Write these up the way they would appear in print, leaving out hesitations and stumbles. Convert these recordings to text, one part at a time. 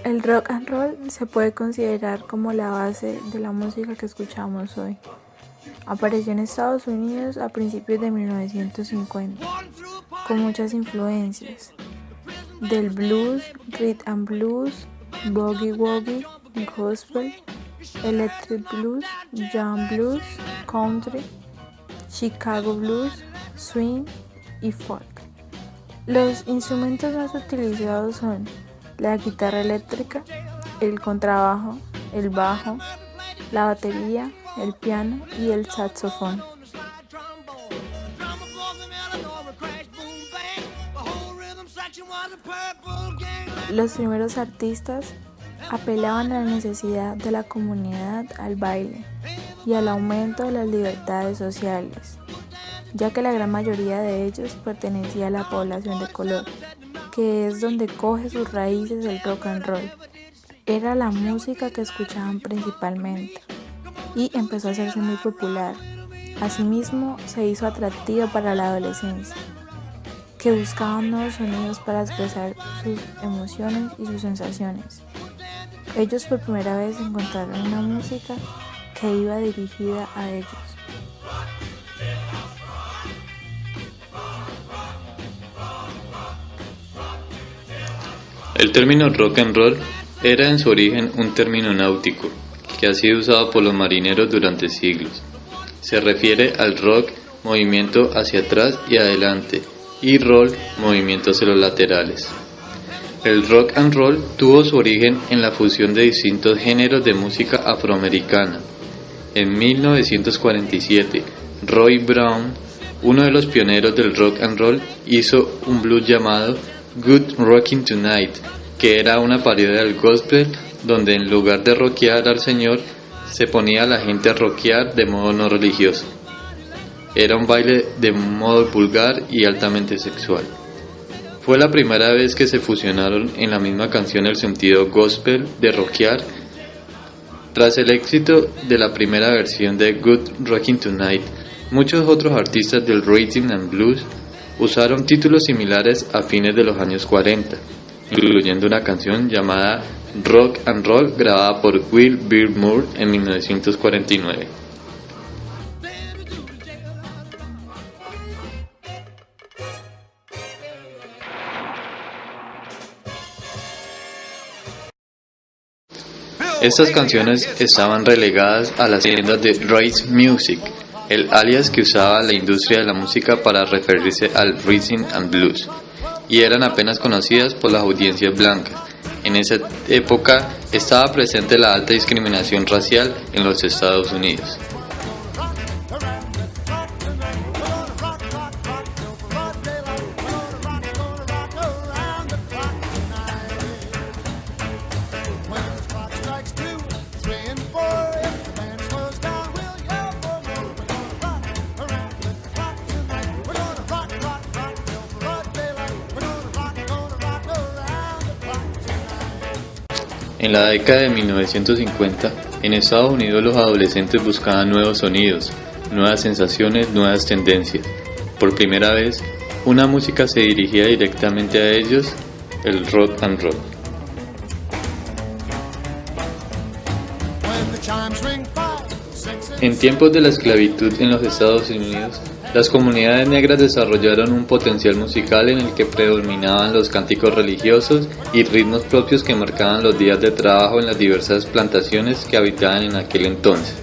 El rock and roll se puede considerar como la base de la música que escuchamos hoy. Apareció en Estados Unidos a principios de 1950, con muchas influencias del blues, rhythm and blues, boogie woogie, gospel, electric blues, jam blues, country, Chicago blues, swing y folk. Los instrumentos más utilizados son la guitarra eléctrica, el contrabajo, el bajo, la batería, el piano y el saxofón. Los primeros artistas apelaban a la necesidad de la comunidad al baile y al aumento de las libertades sociales, ya que la gran mayoría de ellos pertenecía a la población de color, que es donde coge sus raíces el rock and roll. Era la música que escuchaban principalmente y empezó a hacerse muy popular. Asimismo, se hizo atractiva para la adolescencia, que buscaban nuevos sonidos para expresar sus emociones y sus sensaciones. Ellos por primera vez encontraron una música que iba dirigida a ellos. El término rock and roll era en su origen un término náutico que ha sido usado por los marineros durante siglos. Se refiere al rock, movimiento hacia atrás y adelante, y roll, movimiento hacia los laterales. El rock and roll tuvo su origen en la fusión de distintos géneros de música afroamericana. En 1947, Roy Brown, uno de los pioneros del rock and roll, hizo un blues llamado Good Rockin' Tonight, que era una parodia del gospel donde en lugar de rockear al Señor, se ponía a la gente a rockear de modo no religioso. Era un baile de modo vulgar y altamente sexual. Fue la primera vez que se fusionaron en la misma canción el sentido gospel de rockear. Tras el éxito de la primera versión de Good Rockin' Tonight, muchos otros artistas del rhythm and blues usaron títulos similares a fines de los años 40, incluyendo una canción llamada Rock and Roll grabada por Will Bird Moore en 1949. Estas canciones estaban relegadas a las tiendas de Rhythm Music, el alias que usaba la industria de la música para referirse al rhythm and blues, y eran apenas conocidas por las audiencias blancas. En esa época estaba presente la alta discriminación racial en los Estados Unidos. En la década de 1950, en Estados Unidos los adolescentes buscaban nuevos sonidos, nuevas sensaciones, nuevas tendencias. Por primera vez, una música se dirigía directamente a ellos, el rock and roll. En tiempos de la esclavitud en los Estados Unidos, las comunidades negras desarrollaron un potencial musical en el que predominaban los cánticos religiosos y ritmos propios que marcaban los días de trabajo en las diversas plantaciones que habitaban en aquel entonces.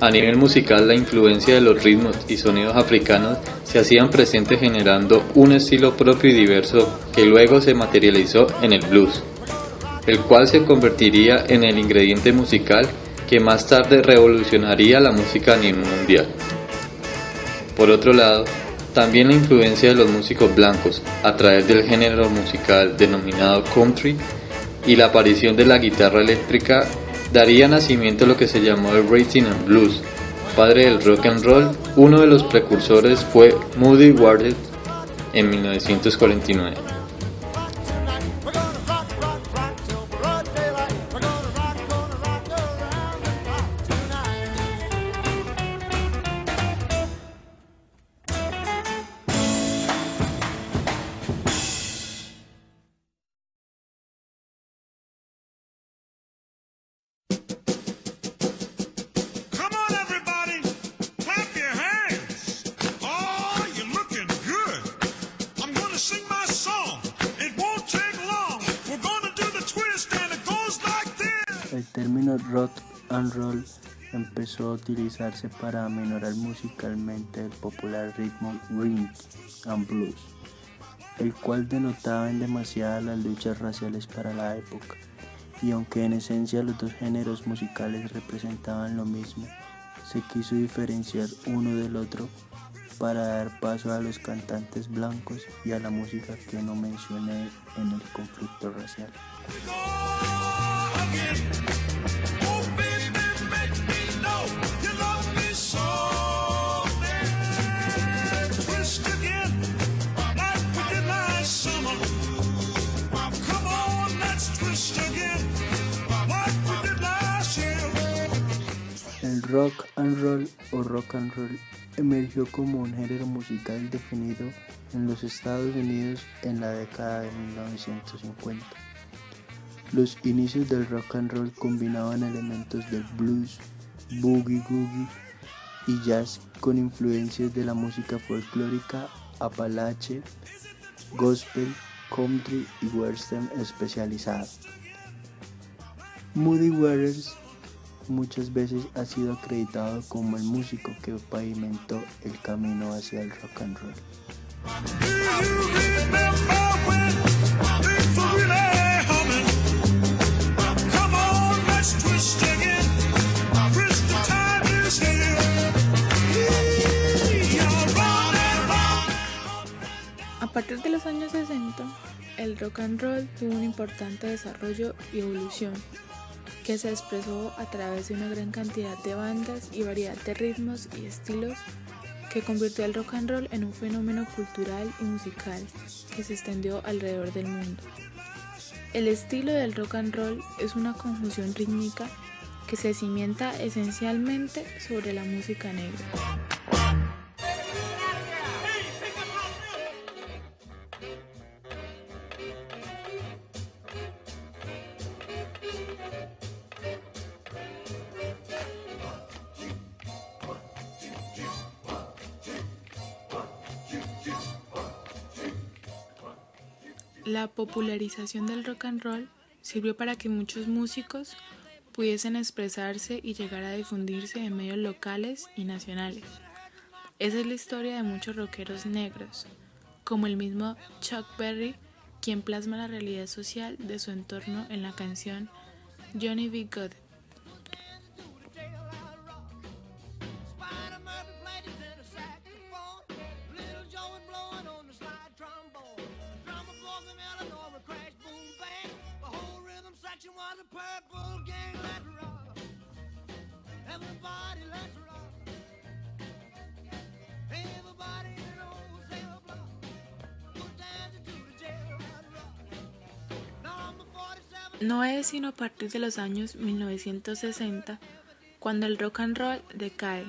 A nivel musical, la influencia de los ritmos y sonidos africanos se hacían presentes generando un estilo propio y diverso que luego se materializó en el blues, el cual se convertiría en el ingrediente musical que más tarde revolucionaría la música a nivel mundial. Por otro lado, también la influencia de los músicos blancos a través del género musical denominado country y la aparición de la guitarra eléctrica daría nacimiento a lo que se llamó el rhythm and blues. Padre del rock and roll, uno de los precursores fue Muddy Waters en 1949. término rock and roll empezó a utilizarse para aminorar musicalmente el popular ritmo rhythm and blues, el cual denotaba en demasía las luchas raciales para la época, y aunque en esencia los dos géneros musicales representaban lo mismo, se quiso diferenciar uno del otro para dar paso a los cantantes blancos y a la música que no mencioné en el conflicto racial. El rock and roll o rock and roll emergió como un género musical definido en los Estados Unidos en la década de 1950. Los inicios del rock and roll combinaban elementos del blues, boogie-woogie y jazz con influencias de la música folclórica, apalache, gospel, country y western especializado. Muddy Waters muchas veces ha sido acreditado como el músico que pavimentó el camino hacia el rock and roll. A partir de los años 60, el rock and roll tuvo un importante desarrollo y evolución, que se expresó a través de una gran cantidad de bandas y variedad de ritmos y estilos que convirtió al rock and roll en un fenómeno cultural y musical que se extendió alrededor del mundo. El estilo del rock and roll es una conjunción rítmica que se cimienta esencialmente sobre la música negra. La popularización del rock and roll sirvió para que muchos músicos pudiesen expresarse y llegar a difundirse en medios locales y nacionales. Esa es la historia de muchos rockeros negros, como el mismo Chuck Berry, quien plasma la realidad social de su entorno en la canción Johnny B. Goode. No es sino a partir de los años 1960 cuando el rock and roll decae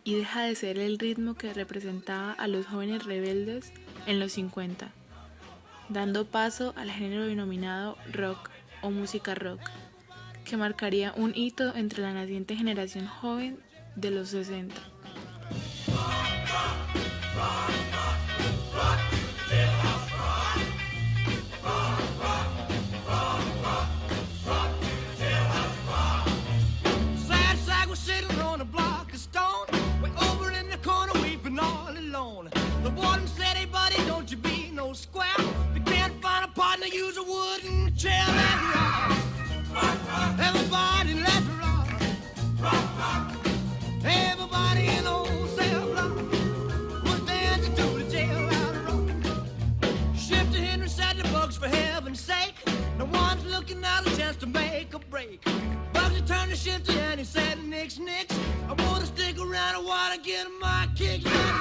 y deja de ser el ritmo que representaba a los jóvenes rebeldes en los 50, dando paso al género denominado rock o música rock, que marcaría un hito entre la naciente generación joven de los 60. Use a wooden chair and rock. Everybody let's rock. Everybody in old cell block was dancing to the jailhouse rock. Shifty Henry said the Bugs, for heaven's sake, no one's looking out a chance to make a break. Bugsy turned to Shifty and he said, Nix, Nix, I wanna stick around, I wanna get my kicks.